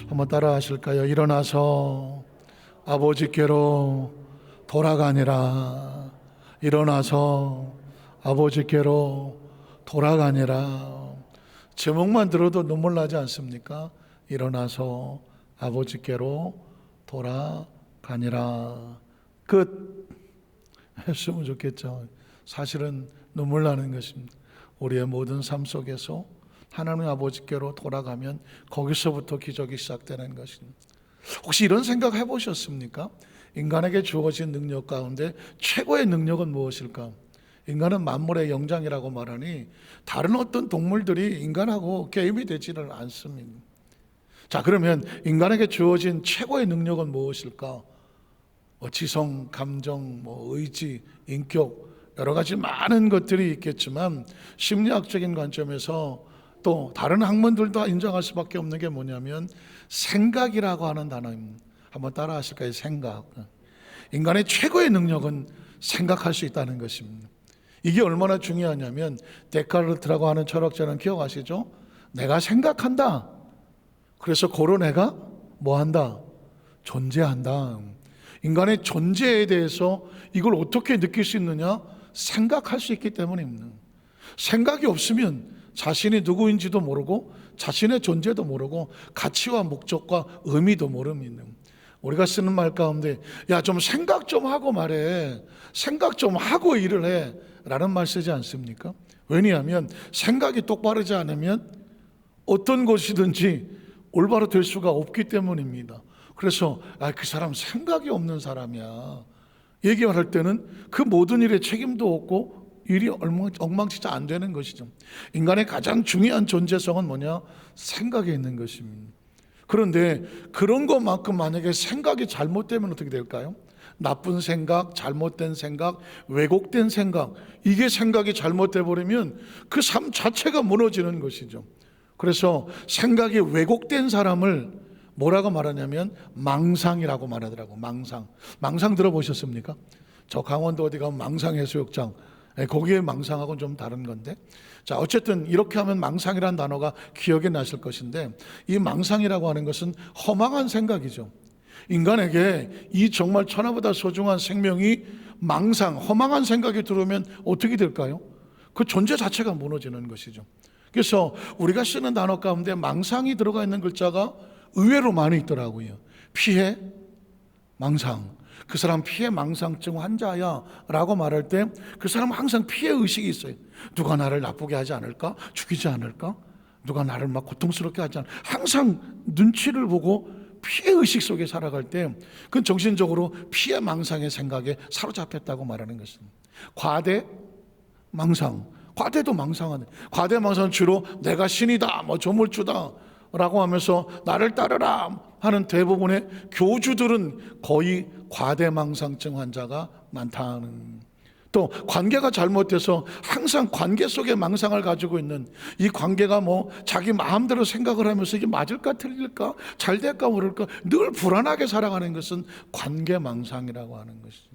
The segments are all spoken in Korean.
한번 따라 하실까요? 일어나서 아버지께로 돌아가니라. 일어나서 아버지께로 돌아가니라. 제목만 들어도 눈물 나지 않습니까? 일어나서 아버지께로 돌아가니라. 끝 했으면 좋겠죠. 사실은 눈물 나는 것입니다. 우리의 모든 삶 속에서 하나님 아버지께로 돌아가면 거기서부터 기적이 시작되는 것입니다. 혹시 이런 생각 해보셨습니까? 인간에게 주어진 능력 가운데 최고의 능력은 무엇일까? 인간은 만물의 영장이라고 말하니 다른 어떤 동물들이 인간하고 게임이 되지는 않습니다. 자, 그러면 인간에게 주어진 최고의 능력은 무엇일까? 지성, 감정, 의지, 인격, 여러 가지 많은 것들이 있겠지만 심리학적인 관점에서 또 다른 학문들도 인정할 수밖에 없는 게 뭐냐면 생각이라고 하는 단어입니다. 한번 따라 하실까요? 생각. 인간의 최고의 능력은 생각할 수 있다는 것입니다. 이게 얼마나 중요하냐면 데카르트라고 하는 철학자는 기억하시죠? 내가 생각한다. 그래서 고로 내가 뭐한다? 존재한다. 인간의 존재에 대해서 이걸 어떻게 느낄 수 있느냐? 생각할 수 있기 때문입니다. 생각이 없으면 자신이 누구인지도 모르고 자신의 존재도 모르고 가치와 목적과 의미도 모릅니다. 우리가 쓰는 말 가운데 야, 좀 생각 좀 하고 말해, 생각 좀 하고 일을 해 라는 말 쓰지 않습니까? 왜냐하면 생각이 똑바르지 않으면 어떤 것이든지 올바로 될 수가 없기 때문입니다. 그래서 그 사람 생각이 없는 사람이야 얘기할 때는 그 모든 일에 책임도 없고 일이 엉망진짜 안 되는 것이죠. 인간의 가장 중요한 존재성은 뭐냐? 생각에 있는 것입니다. 그런데 그런 것만큼 만약에 생각이 잘못되면 어떻게 될까요? 나쁜 생각, 잘못된 생각, 왜곡된 생각, 이게 생각이 잘못돼 버리면 그 삶 자체가 무너지는 것이죠. 그래서 생각이 왜곡된 사람을 뭐라고 말하냐면 망상이라고 말하더라고. 망상 들어보셨습니까? 저 강원도 어디 가면 망상해수욕장, 거기에 망상하고는 좀 다른 건데, 자, 어쨌든 이렇게 하면 망상이라는 단어가 기억에 나실 것인데, 이 망상이라고 하는 것은 허망한 생각이죠. 인간에게 이 정말 천하보다 소중한 생명이 망상, 허망한 생각이 들어오면 어떻게 될까요? 그 존재 자체가 무너지는 것이죠. 그래서 우리가 쓰는 단어 가운데 망상이 들어가 있는 글자가 의외로 많이 있더라고요. 피해, 망상. 그 사람 피해 망상증 환자야 라고 말할 때 그 사람은 항상 피해 의식이 있어요. 누가 나를 나쁘게 하지 않을까? 죽이지 않을까? 누가 나를 막 고통스럽게 하지 않을까? 항상 눈치를 보고 피해 의식 속에 살아갈 때 그건 정신적으로 피해 망상의 생각에 사로잡혔다고 말하는 것입니다. 과대 망상. 과대도 망상하네. 과대 망상은 주로 내가 신이다, 조물주다 라고 하면서 나를 따르라 하는 대부분의 교주들은 거의 과대망상증 환자가 많다는. 또 관계가 잘못돼서 항상 관계 속에 망상을 가지고 있는, 이 관계가 자기 마음대로 생각을 하면서 이게 맞을까 틀릴까 잘 될까 모를까 늘 불안하게 살아가는 것은 관계망상이라고 하는 것이죠.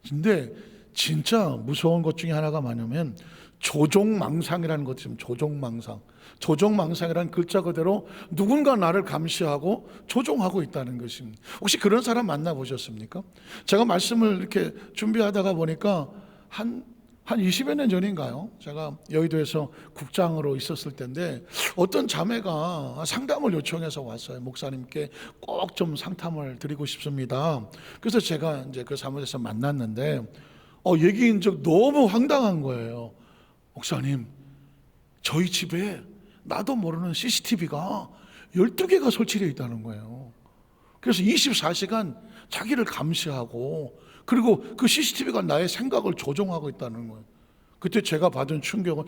근데 진짜 무서운 것 중에 하나가 뭐냐면 조종망상이라는 것이 있습니다. 조종망상. 조종망상이라는 글자 그대로 누군가 나를 감시하고 조종하고 있다는 것입니다. 혹시 그런 사람 만나보셨습니까? 제가 말씀을 이렇게 준비하다가 보니까 한 20여 년 전인가요? 제가 여의도에서 국장으로 있었을 때인데 어떤 자매가 상담을 요청해서 왔어요. 목사님께 꼭 좀 상담을 드리고 싶습니다. 그래서 제가 이제 그 사무실에서 만났는데 얘기인 적 너무 황당한 거예요. 목사님, 저희 집에 나도 모르는 CCTV가 12개가 설치되어 있다는 거예요. 그래서 24시간 자기를 감시하고 그리고 그 CCTV가 나의 생각을 조종하고 있다는 거예요. 그때 제가 받은 충격은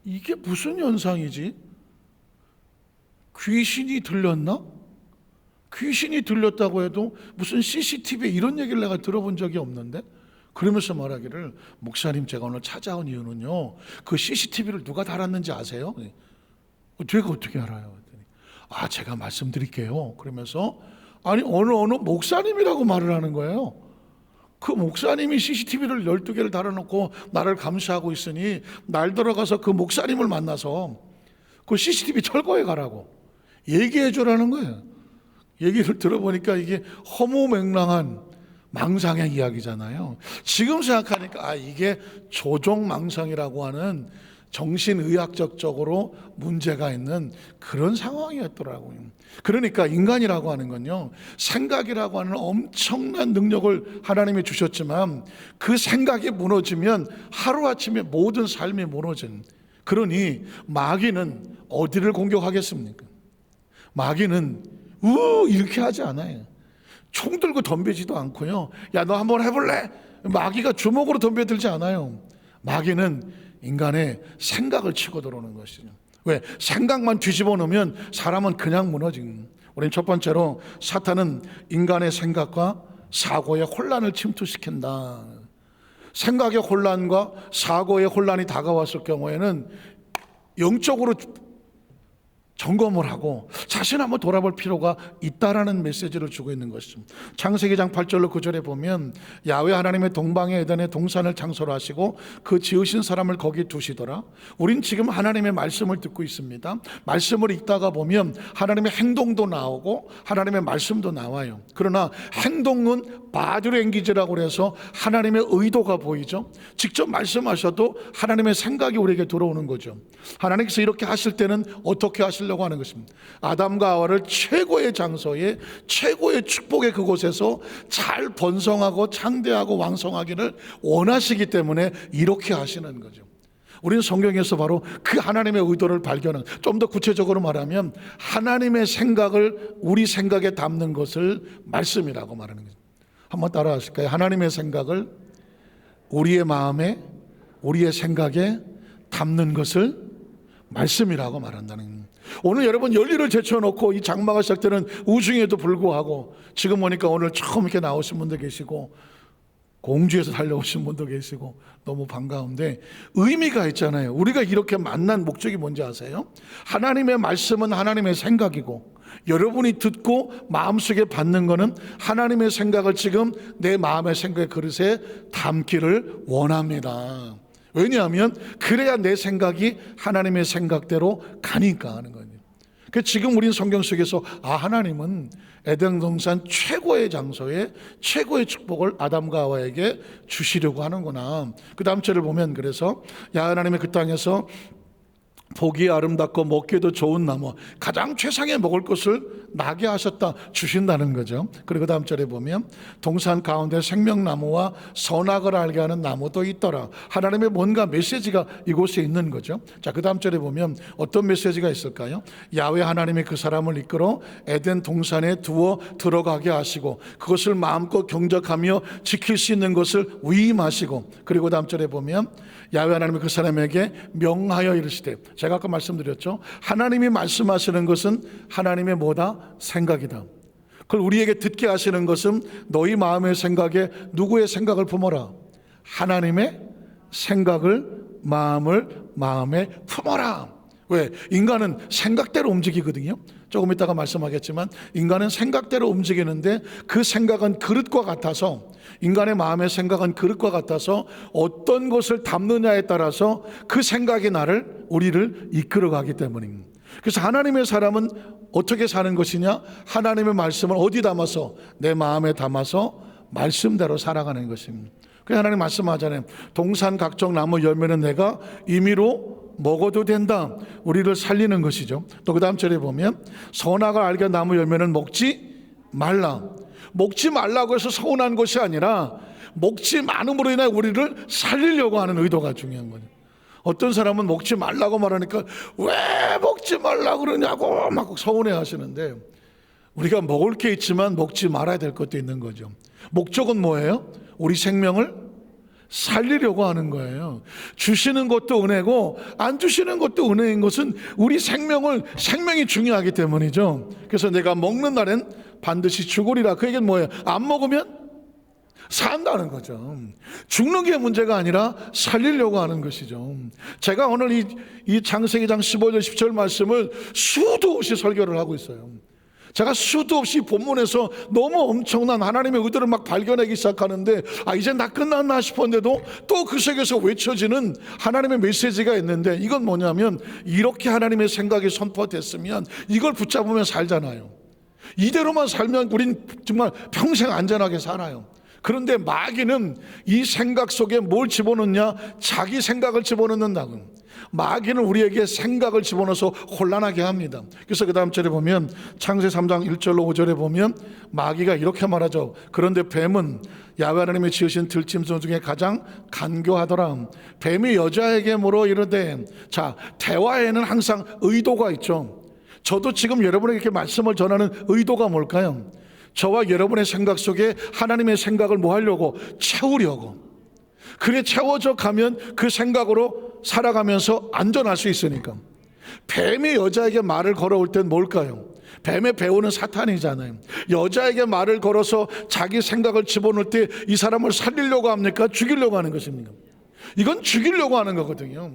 이게 무슨 현상이지? 귀신이 들렸나? 귀신이 들렸다고 해도 무슨 CCTV에 이런 얘기를 내가 들어본 적이 없는데? 그러면서 말하기를 목사님 제가 오늘 찾아온 이유는요 그 CCTV를 누가 달았는지 아세요? 제가 어떻게 알아요? 제가 말씀드릴게요. 그러면서 어느 목사님이라고 말을 하는 거예요. 그 목사님이 CCTV를 12개를 달아놓고 나를 감시하고 있으니 날 들어가서 그 목사님을 만나서 그 CCTV 철거해 가라고 얘기해 주라는 거예요. 얘기를 들어보니까 이게 허무맹랑한 망상의 이야기잖아요. 지금 생각하니까 이게 조종망상이라고 하는 정신의학적으로 문제가 있는 그런 상황이었더라고요. 그러니까 인간이라고 하는 건요, 생각이라고 하는 엄청난 능력을 하나님이 주셨지만 그 생각이 무너지면 하루아침에 모든 삶이 무너진, 그러니 마귀는 어디를 공격하겠습니까? 마귀는 이렇게 하지 않아요. 총 들고 덤비지도 않고요, 야 너 한번 해볼래? 마귀가 주먹으로 덤벼들지 않아요. 마귀는 인간의 생각을 치고 들어오는 것이죠. 왜? 생각만 뒤집어 놓으면 사람은 그냥 무너진. 우리는 첫 번째로 사탄은 인간의 생각과 사고의 혼란을 침투시킨다. 생각의 혼란과 사고의 혼란이 다가왔을 경우에는 영적으로 점검을 하고 자신 한번 돌아볼 필요가 있다라는 메시지를 주고 있는 것입니다. 창세기 장 8절로 9절에 보면 야훼 하나님의 동방의 에덴에 동산을 창설을 하시고 그 지으신 사람을 거기 두시더라. 우린 지금 하나님의 말씀을 듣고 있습니다. 말씀을 읽다가 보면 하나님의 행동도 나오고 하나님의 말씀도 나와요. 그러나 행동은 바디랭귀지라고 해서 하나님의 의도가 보이죠. 직접 말씀하셔도 하나님의 생각이 우리에게 들어오는 거죠. 하나님께서 이렇게 하실 때는 어떻게 하시려고 하는 것입니다. 아담과 하와를 최고의 장소에, 최고의 축복의 그곳에서 잘 번성하고 창대하고 왕성하기를 원하시기 때문에 이렇게 하시는 거죠. 우리는 성경에서 바로 그 하나님의 의도를 발견한, 좀 더 구체적으로 말하면 하나님의 생각을 우리 생각에 담는 것을 말씀이라고 말하는 거죠. 한번 따라 하실까요? 하나님의 생각을 우리의 마음에, 우리의 생각에 담는 것을 말씀이라고 말한다는 겁니다. 오늘 여러분 연리를 제쳐놓고 이 장마가 시작되는 우중에도 불구하고 지금 보니까 오늘 처음 이렇게 나오신 분도 계시고 공주에서 달려오신 분도 계시고 너무 반가운데 의미가 있잖아요. 우리가 이렇게 만난 목적이 뭔지 아세요? 하나님의 말씀은 하나님의 생각이고 여러분이 듣고 마음속에 받는 거는 하나님의 생각을 지금 내 마음의 생각의 그릇에 담기를 원합니다. 왜냐하면 그래야 내 생각이 하나님의 생각대로 가니까 하는 거예요. 그래서 지금 우리는 성경 속에서 하나님은 에덴 동산 최고의 장소에 최고의 축복을 아담과 하와에게 주시려고 하는구나. 그 다음 절을 보면 그래서 야 하나님의 그 땅에서 보기에 아름답고 먹기에도 좋은 나무, 가장 최상의 먹을 것을 나게 하셨다, 주신다는 거죠. 그리고 다음 절에 보면 동산 가운데 생명나무와 선악을 알게 하는 나무도 있더라. 하나님의 뭔가 메시지가 이곳에 있는 거죠. 자, 그 다음 절에 보면 어떤 메시지가 있을까요? 야훼 하나님이 그 사람을 이끌어 에덴 동산에 두어 들어가게 하시고 그것을 마음껏 경작하며 지킬 수 있는 것을 위임하시고, 그리고 다음 절에 보면 야훼 하나님이 그 사람에게 명하여 이르시되, 제가 아까 말씀드렸죠. 하나님이 말씀하시는 것은 하나님의 뭐다? 생각이다. 그걸 우리에게 듣게 하시는 것은 너희 마음의 생각에 누구의 생각을 품어라? 하나님의 생각을, 마음에 품어라. 왜? 인간은 생각대로 움직이거든요. 조금 이따가 말씀하겠지만 인간은 생각대로 움직이는데 그 생각은 그릇과 같아서, 인간의 마음의 생각은 그릇과 같아서 어떤 것을 담느냐에 따라서 그 생각이 우리를 이끌어가기 때문입니다. 그래서 하나님의 사람은 어떻게 사는 것이냐? 하나님의 말씀을 어디 담아서? 내 마음에 담아서 말씀대로 살아가는 것입니다. 그래서 하나님 말씀하잖아요. 동산 각종 나무 열매는 내가 임의로 먹어도 된다. 우리를 살리는 것이죠. 또 그 다음 절에 보면 선악을 알게 한 나무 열매는 먹지 말라. 먹지 말라고 해서 서운한 것이 아니라 먹지 않음으로 인해 우리를 살리려고 하는 의도가 중요한 거죠. 어떤 사람은 먹지 말라고 말하니까 왜 먹지 말라고 그러냐고 막 서운해 하시는데, 우리가 먹을 게 있지만 먹지 말아야 될 것도 있는 거죠. 목적은 뭐예요? 우리 생명을 살리려고 하는 거예요. 주시는 것도 은혜고 안 주시는 것도 은혜인 것은 우리 생명이 중요하기 때문이죠. 그래서 내가 먹는 날엔 반드시 죽으리라. 그 얘기는 뭐예요? 안 먹으면 산다는 거죠. 죽는 게 문제가 아니라 살리려고 하는 것이죠. 제가 오늘 이 창세기장 15절 10절 말씀을 수도 없이 설교를 하고 있어요. 제가 수도 없이 본문에서 너무 엄청난 하나님의 의도를 막 발견하기 시작하는데 이제 다 끝났나 싶었는데도 또 그 속에서 외쳐지는 하나님의 메시지가 있는데, 이건 뭐냐면 이렇게 하나님의 생각이 선포됐으면 이걸 붙잡으면 살잖아요. 이대로만 살면 우린 정말 평생 안전하게 살아요. 그런데 마귀는 이 생각 속에 뭘 집어넣냐? 자기 생각을 집어넣는다고. 마귀는 우리에게 생각을 집어넣어서 혼란하게 합니다. 그래서 그 다음 절에 보면 창세기 3장 1절로 5절에 보면 마귀가 이렇게 말하죠. 그런데 뱀은 야훼 하나님이 지으신 들짐승 중에 가장 간교하더라. 뱀이 여자에게 물어 이르되, 자, 대화에는 항상 의도가 있죠. 저도 지금 여러분에게 이렇게 말씀을 전하는 의도가 뭘까요? 저와 여러분의 생각 속에 하나님의 생각을 뭐 하려고? 채우려고. 그래 채워져 가면 그 생각으로 살아가면서 안전할 수 있으니까. 뱀이 여자에게 말을 걸어올 땐 뭘까요? 뱀의 배우는 사탄이잖아요. 여자에게 말을 걸어서 자기 생각을 집어넣을 때 이 사람을 살리려고 합니까? 죽이려고 하는 것입니까? 이건 죽이려고 하는 거거든요.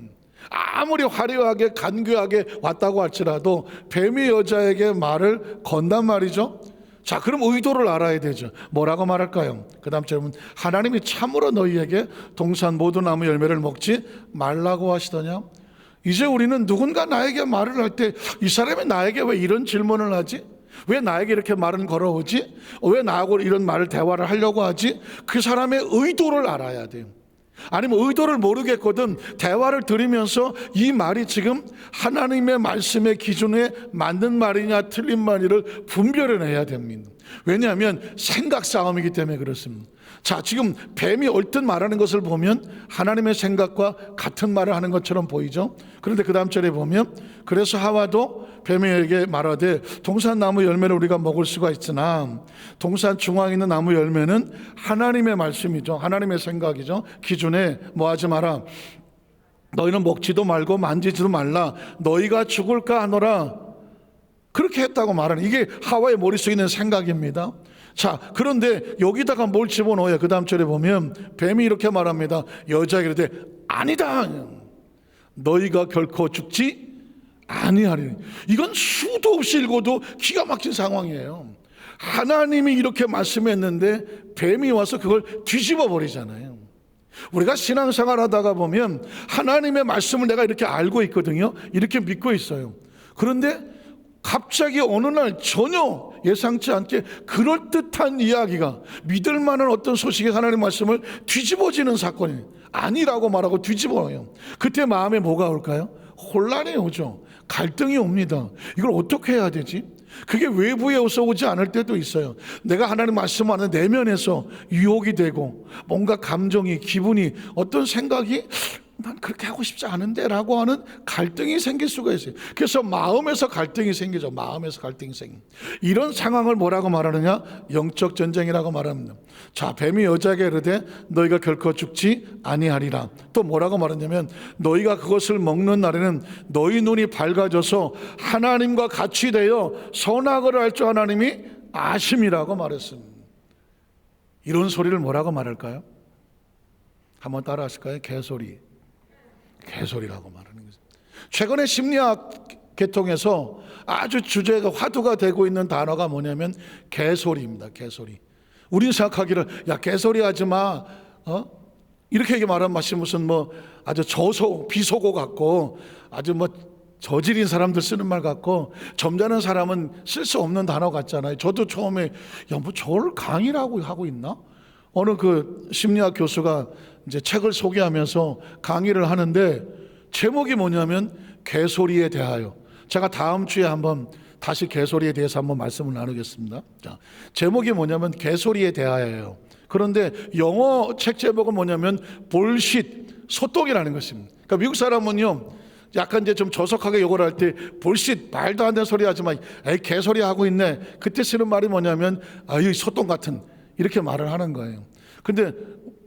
아무리 화려하게 간교하게 왔다고 할지라도 뱀이 여자에게 말을 건단 말이죠. 자, 그럼 의도를 알아야 되죠. 뭐라고 말할까요? 그 다음 절은 하나님이 참으로 너희에게 동산 모든 나무 열매를 먹지 말라고 하시더냐. 이제 우리는 누군가 나에게 말을 할 때 이 사람이 나에게 왜 이런 질문을 하지? 왜 나에게 이렇게 말을 걸어오지? 왜 나하고 이런 말을 대화를 하려고 하지? 그 사람의 의도를 알아야 돼요. 아니면 의도를 모르겠거든 대화를 들으면서 이 말이 지금 하나님의 말씀의 기준에 맞는 말이냐 틀린 말이를 분별해내야 됩니다. 왜냐하면 생각 싸움이기 때문에 그렇습니다. 자, 지금 뱀이 얼뜻 말하는 것을 보면 하나님의 생각과 같은 말을 하는 것처럼 보이죠. 그런데 그 다음 절에 보면 그래서 하와도 뱀에게 말하되 동산 나무 열매를 우리가 먹을 수가 있으나 동산 중앙에 있는 나무 열매는 하나님의 말씀이죠. 하나님의 생각이죠. 기준에 뭐 하지 마라. 너희는 먹지도 말고 만지지도 말라. 너희가 죽을까 하노라. 그렇게 했다고 말하는, 이게 하와의 머릿속에 있는 생각입니다. 자, 그런데 여기다가 뭘 집어넣어요? 그 다음 절에 보면 뱀이 이렇게 말합니다. 여자에게 이르되 아니다. 너희가 결코 죽지 아니하리니. 이건 수도 없이 읽어도 기가 막힌 상황이에요. 하나님이 이렇게 말씀했는데 뱀이 와서 그걸 뒤집어 버리잖아요. 우리가 신앙생활 하다가 보면 하나님의 말씀을 내가 이렇게 알고 있거든요. 이렇게 믿고 있어요. 그런데 갑자기 어느 날 전혀 예상치 않게 그럴듯한 이야기가, 믿을 만한 어떤 소식이 하나님의 말씀을 뒤집어지는 사건이 아니라고 말하고 뒤집어요. 그때 마음에 뭐가 올까요? 혼란이 오죠. 갈등이 옵니다. 이걸 어떻게 해야 되지? 그게 외부에서 오지 않을 때도 있어요. 내가 하나님 말씀하는 내면에서 유혹이 되고 뭔가 감정이, 기분이, 어떤 생각이 난 그렇게 하고 싶지 않은데 라고 하는 갈등이 생길 수가 있어요. 그래서 마음에서 갈등이 생기죠. 마음에서 갈등이 생깁니다. 이런 상황을 뭐라고 말하느냐? 영적 전쟁이라고 말합니다. 자, 뱀이 여자에게 이르되 너희가 결코 죽지 아니하리라. 또 뭐라고 말하냐면 너희가 그것을 먹는 날에는 너희 눈이 밝아져서 하나님과 같이 되어 선악을 알 줄 하나님이 아심이라고 말했습니다. 이런 소리를 뭐라고 말할까요? 한번 따라 하실까요? 개소리. 개소리라고 말하는 거죠. 최근에 심리학 계통에서 아주 주제가 화두가 되고 있는 단어가 뭐냐면 개소리입니다. 개소리. 우린 생각하기를 야 개소리 하지 마. 이렇게 말하면 마치 무슨 뭐 아주 비속어 같고 아주 뭐 저질인 사람들 쓰는 말 같고 점잖은 사람은 쓸 수 없는 단어 같잖아요. 저도 처음에 야 뭐 저를 강의라고 하고 있나? 어느 그 심리학 교수가 이제 책을 소개하면서 강의를 하는데 제목이 뭐냐면 개소리에 대하여. 제가 다음 주에 한번 다시 개소리에 대해서 한번 말씀을 나누겠습니다. 자, 제목이 뭐냐면 개소리에 대하여예요. 그런데 영어 책 제목은 뭐냐면 볼쉿, 소똥이라는 것입니다. 그러니까 미국 사람은요 약간 이제 좀 저속하게 욕을 할 때 볼쉿, 말도 안 되는 소리 하지 마. 에이 개소리 하고 있네. 그때 쓰는 말이 뭐냐면 아유 소똥 같은, 이렇게 말을 하는 거예요. 근데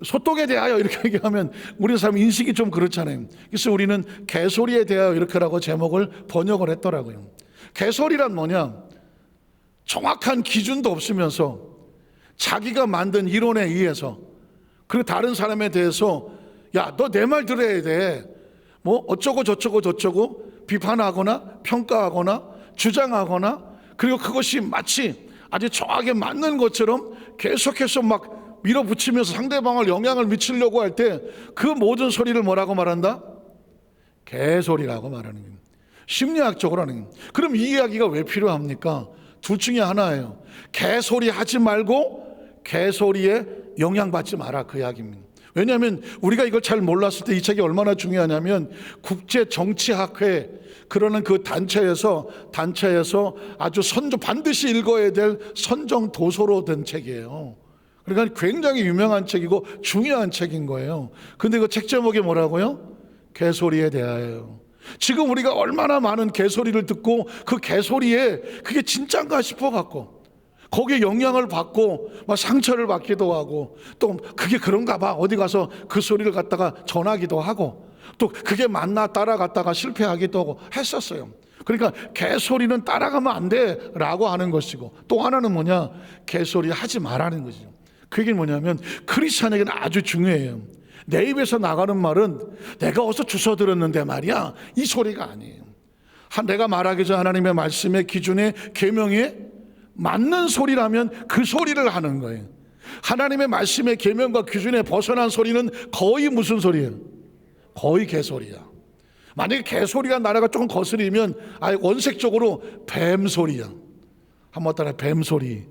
소똥에 대하여 이렇게 얘기하면 우리 사람 인식이 좀 그렇잖아요. 그래서 우리는 개소리에 대하여 이렇게라고 제목을 번역을 했더라고요. 개소리란 뭐냐? 정확한 기준도 없으면서 자기가 만든 이론에 의해서 그리고 다른 사람에 대해서 야, 너 내 말 들어야 돼. 뭐 어쩌고 저쩌고 비판하거나 평가하거나 주장하거나, 그리고 그것이 마치 아주 정확하게 맞는 것처럼 계속해서 막 밀어붙이면서 상대방을 영향을 미치려고 할 때 그 모든 소리를 뭐라고 말한다? 개소리라고 말하는 겁니다. 심리학적으로 하는 겁니다. 그럼 이 이야기가 왜 필요합니까? 둘 중에 하나예요. 개소리 하지 말고 개소리에 영향받지 마라, 그 이야기입니다. 왜냐하면 우리가 이걸 잘 몰랐을 때 이 책이 얼마나 중요하냐면 국제정치학회 그러는 그 단체에서 아주 반드시 읽어야 될 선정 도서로 된 책이에요. 그러니까 굉장히 유명한 책이고 중요한 책인 거예요. 근데 그 책 제목이 뭐라고요? 개소리에 대하여. 지금 우리가 얼마나 많은 개소리를 듣고 그 개소리에 그게 진짠가 싶어 갖고 거기에 영향을 받고 막 상처를 받기도 하고 또 그게 그런가 봐 어디 가서 그 소리를 갖다가 전하기도 하고 또 그게 맞나 따라갔다가 실패하기도 하고 했었어요. 그러니까 개소리는 따라가면 안 돼라고 하는 것이고, 또 하나는 뭐냐, 개소리 하지 말라는 거죠. 그 얘기는 뭐냐면 크리스찬에게는 아주 중요해요. 내 입에서 나가는 말은 내가 어디서 주워 들었는데 말이야, 이 소리가 아니에요. 내가 말하기 전 하나님의 말씀의 기준에 계명에 맞는 소리라면 그 소리를 하는 거예요. 하나님의 말씀의 계명과 기준에 벗어난 소리는 거의 무슨 소리예요? 거의 개소리야. 만약에 개소리가 나라가 조금 거스리면 아예 원색적으로 뱀소리야. 한번 따라, 뱀소리.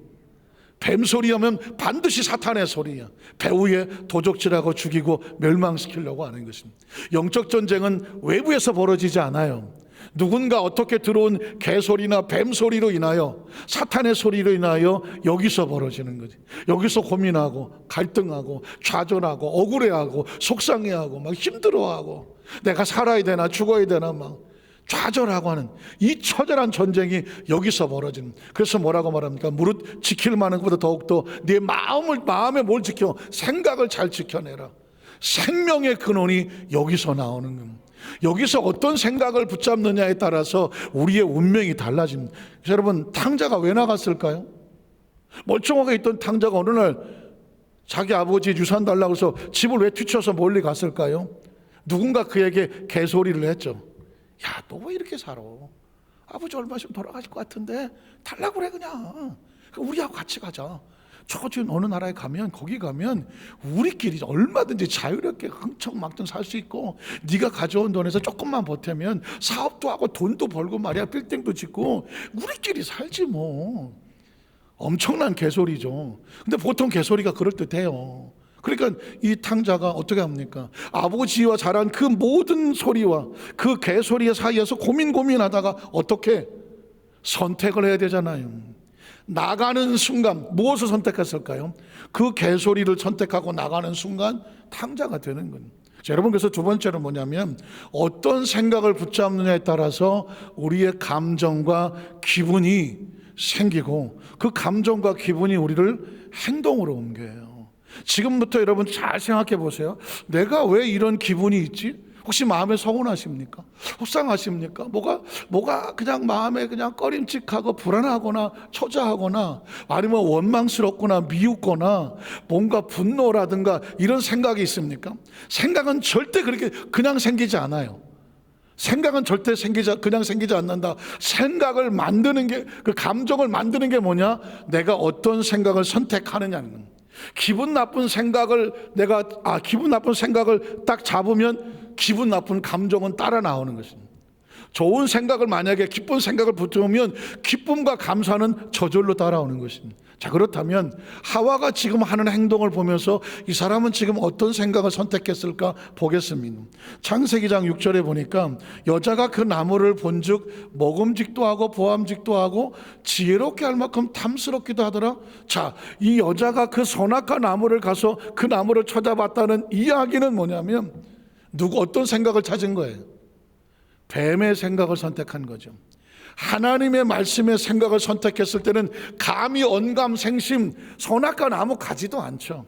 뱀소리 하면 반드시 사탄의 소리야. 배후에 도적질하고 죽이고 멸망시키려고 하는 것입니다. 영적 전쟁은 외부에서 벌어지지 않아요. 누군가 어떻게 들어온 개소리나 뱀소리로 인하여, 사탄의 소리로 인하여 여기서 벌어지는 거지. 여기서 고민하고 갈등하고 좌절하고 억울해하고 속상해하고 막 힘들어하고 내가 살아야 되나 죽어야 되나 막 좌절하고 하는 이 처절한 전쟁이 여기서 벌어지는. 그래서 뭐라고 말합니까? 무릇 지킬 만한 것보다 더욱더 네 마음에 뭘 지켜? 생각을 잘 지켜내라. 생명의 근원이 여기서 나오는 겁니다. 여기서 어떤 생각을 붙잡느냐에 따라서 우리의 운명이 달라집니다. 여러분, 탕자가 왜 나갔을까요? 멀쩡하게 있던 탕자가 어느 날 자기 아버지 유산 달라고 해서 집을 왜 뒤쳐서 멀리 갔을까요? 누군가 그에게 개소리를 했죠. 야, 너 왜 이렇게 살아? 아버지 얼마 있으면 돌아가실 것 같은데 달라고 그래 그냥. 우리하고 같이 가자. 지금 어느 나라에 가면, 거기 가면 우리끼리 얼마든지 자유롭게 흥청망청 살 수 있고, 네가 가져온 돈에서 조금만 보태면 사업도 하고 돈도 벌고 말이야, 빌딩도 짓고 우리끼리 살지 뭐. 엄청난 개소리죠. 근데 보통 개소리가 그럴듯해요. 그러니까 이 탕자가 어떻게 합니까? 아버지와 자란 그 모든 소리와 그 개소리 사이에서 고민하다가 어떻게 선택을 해야 되잖아요. 나가는 순간 무엇을 선택했을까요? 그 개소리를 선택하고 나가는 순간 탕자가 되는 거예요. 여러분, 그래서 두 번째로 뭐냐면 어떤 생각을 붙잡느냐에 따라서 우리의 감정과 기분이 생기고 그 감정과 기분이 우리를 행동으로 옮겨요. 지금부터 여러분 잘 생각해 보세요. 내가 왜 이런 기분이 있지? 혹시 마음에 서운하십니까? 속상하십니까? 뭐가 그냥 마음에 그냥 꺼림칙하고 불안하거나 초조하거나 아니면 원망스럽거나 미웃거나 뭔가 분노라든가 이런 생각이 있습니까? 생각은 절대 그렇게 그냥 생기지 않아요. 생각은 절대 그냥 생기지 않는다. 생각을 만드는 게, 그 감정을 만드는 게 뭐냐? 내가 어떤 생각을 선택하느냐는 겁니다. 기분 나쁜 생각을 딱 잡으면 기분 나쁜 감정은 따라 나오는 것입니다. 좋은 생각을 만약에 기쁜 생각을 붙으면 기쁨과 감사는 저절로 따라오는 것입니다. 자, 그렇다면 하와가 지금 하는 행동을 보면서 이 사람은 지금 어떤 생각을 선택했을까 보겠습니다. 창세기 장 6절에 보니까 여자가 그 나무를 본즉 먹음직도 하고 보암직도 하고 지혜롭게 할 만큼 탐스럽기도 하더라. 자, 이 여자가 그 선악과 나무를 가서 그 나무를 쳐다봤다는 이야기는 뭐냐면 어떤 생각을 찾은 거예요? 뱀의 생각을 선택한 거죠. 하나님의 말씀의 생각을 선택했을 때는 감히 언감생심, 선악과 나무 가지도 않죠.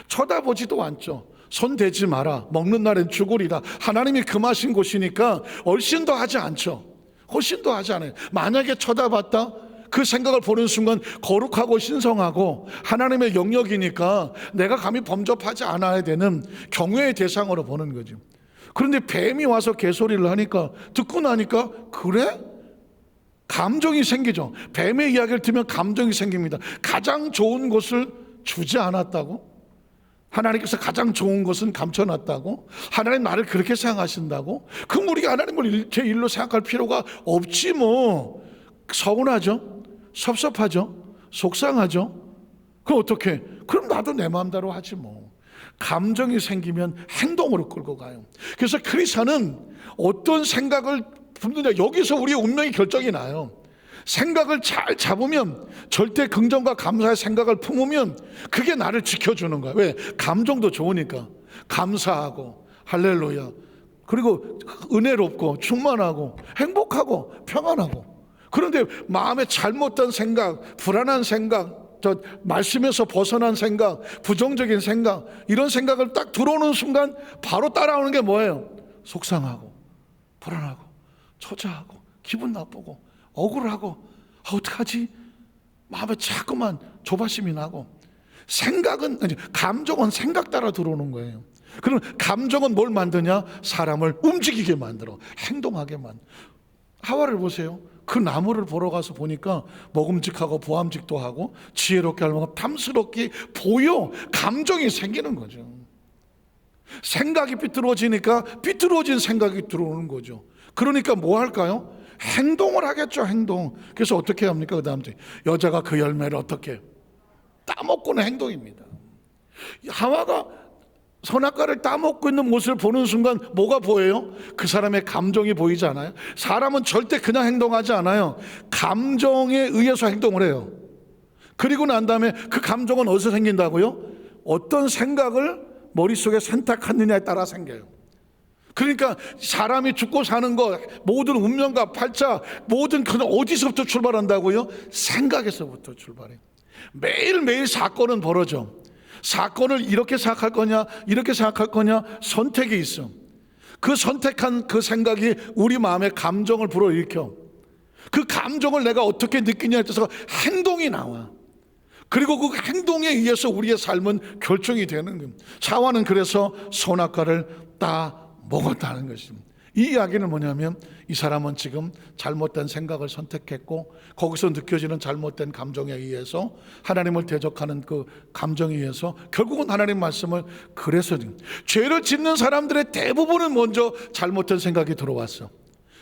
쳐다보지도 않죠. 손 대지 마라, 먹는 날엔 죽으리라. 하나님이 금하신 곳이니까 얼씬도 하지 않죠. 훨씬도 하지 않아요. 만약에 쳐다봤다, 그 생각을 보는 순간 거룩하고 신성하고 하나님의 영역이니까 내가 감히 범접하지 않아야 되는 경외의 대상으로 보는 거죠. 그런데 뱀이 와서 개소리를 하니까, 듣고 나니까 그래? 감정이 생기죠. 뱀의 이야기를 들으면 감정이 생깁니다. 가장 좋은 것을 주지 않았다고? 하나님께서 가장 좋은 것은 감춰놨다고? 하나님 나를 그렇게 생각하신다고? 그럼 우리가 하나님을 제 일로 생각할 필요가 없지 뭐. 서운하죠? 섭섭하죠? 속상하죠? 그럼 어떻게? 그럼 나도 내 마음대로 하지 뭐. 감정이 생기면 행동으로 끌고 가요. 그래서 크리스천은 어떤 생각을 품느냐, 여기서 우리의 운명이 결정이 나요. 생각을 잘 잡으면, 절대 긍정과 감사의 생각을 품으면 그게 나를 지켜주는 거야. 왜? 감정도 좋으니까. 감사하고 할렐루야, 그리고 은혜롭고 충만하고 행복하고 평안하고. 그런데 마음에 잘못된 생각, 불안한 생각, 말씀에서 벗어난 생각, 부정적인 생각, 이런 생각을 딱 들어오는 순간 바로 따라오는 게 뭐예요? 속상하고 불안하고 초조하고 기분 나쁘고 억울하고, 어떡하지? 마음에 자꾸만 조바심이 나고. 생각은, 감정은 생각 따라 들어오는 거예요. 그럼 감정은 뭘 만드냐? 사람을 움직이게 만들어, 행동하게 만들어. 하와를 보세요. 그 나무를 보러 가서 보니까 먹음직하고 보암직도 하고 지혜롭게 할 만큼 탐스럽게 보여. 감정이 생기는 거죠. 생각이 삐뚤어지니까 삐뚤어진 생각이 들어오는 거죠. 그러니까 뭐 할까요? 행동을 하겠죠. 행동. 그래서 어떻게 합니까? 그 다음 여자가 그 열매를 어떻게 따먹고는 행동입니다. 하와가 선악과를 따먹고 있는 모습을 보는 순간 뭐가 보여요? 그 사람의 감정이 보이지 않아요? 사람은 절대 그냥 행동하지 않아요. 감정에 의해서 행동을 해요. 그리고 난 다음에 그 감정은 어디서 생긴다고요? 어떤 생각을 머릿속에 선택하느냐에 따라 생겨요. 그러니까 사람이 죽고 사는 것, 모든 운명과 팔자, 모든 그는 어디서부터 출발한다고요? 생각에서부터 출발해요. 매일매일 사건은 벌어져. 사건을 이렇게 생각할 거냐, 이렇게 생각할 거냐, 선택이 있어. 그 선택한 그 생각이 우리 마음에 감정을 불어일으켜. 그 감정을 내가 어떻게 느끼냐에 따라서 행동이 나와. 그리고 그 행동에 의해서 우리의 삶은 결정이 되는 거예요. 하와는 그래서 선악과를 따 먹었다는 것입니다. 이 이야기는 뭐냐면, 이 사람은 지금 잘못된 생각을 선택했고, 거기서 느껴지는 잘못된 감정에 의해서, 하나님을 대적하는 그 감정에 의해서 결국은 하나님 말씀을, 그래서 죄를 짓는 사람들의 대부분은 먼저 잘못된 생각이 들어왔어.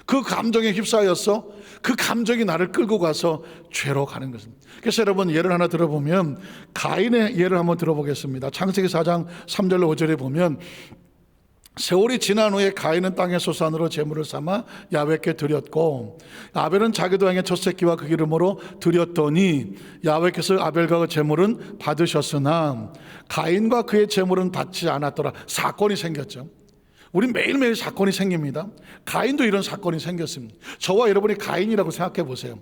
그 감정에 휩싸였어. 그 감정이 나를 끌고 가서 죄로 가는 것입니다. 그래서 여러분, 예를 하나 들어보면, 가인의 예를 한번 들어보겠습니다. 창세기 4장 3절로 5절에 보면, 세월이 지난 후에 가인은 땅의 소산으로 제물을 삼아 야훼께 드렸고, 아벨은 자기도 행의 첫 새끼와 그 기름으로 드렸더니 야훼께서 아벨과 그 제물은 받으셨으나 가인과 그의 제물은 받지 않았더라. 사건이 생겼죠. 우리 매일매일 사건이 생깁니다. 가인도 이런 사건이 생겼습니다. 저와 여러분이 가인이라고 생각해 보세요.